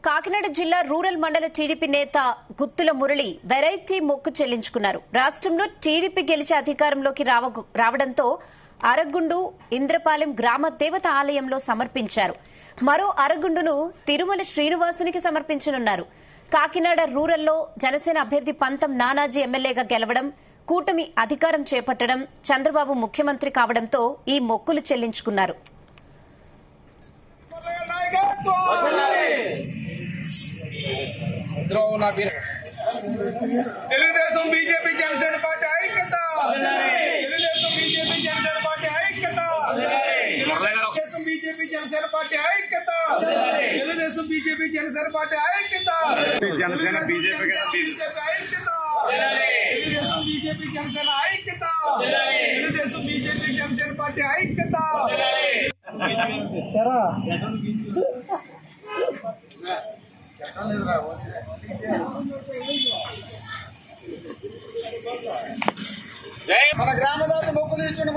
కాకినాడ జిల్లా రూరల్ మండల టీడీపీ నేత గుత్తుల మురళి వెరైటీ మొక్కు చెల్లించుకున్నారు. రాష్ట్రంలో టీడీపీ గెలిచి అధికారంలోకి రావడంతో అరగుండు ఇంద్రపాలెం గ్రామ దేవత ఆలయంలో సమర్పించారు. మరో అరగుండును తిరుమల శ్రీనివాసునికి సమర్పించనున్నారు. కాకినాడ రూరల్లో జనసేన అభ్యర్థి పంతం నానాజీ ఎమ్మెల్యేగా గెలవడం, కూటమి అధికారం చేపట్టడం, చంద్రబాబు ముఖ్యమంత్రి కావడంతో ఈ మొక్కులు చెల్లించుకున్నారు. తెలుగుదేశం బీజేపీ జనసేన పార్టీ ఐక్యత, తెలుగుదేశం బీజేపీ జనసేన పార్టీ ఐక్యత, తెలుగుదేశం బీజేపీ జనసేన పార్టీ ఐక్యత, తెలుగుదేశం బీజేపీ జనసేన పార్టీ ఐక్యత, జనసేన బీజేపీ ఐక్యత, తెలుగుదేశం బీజేపీ జనసేన ఐక్యత, తెలుగుదేశం బీజేపీ జనసేన పార్టీ ఐక్యత. మన గ్రామదాత మొక్కులు ఇచ్చిన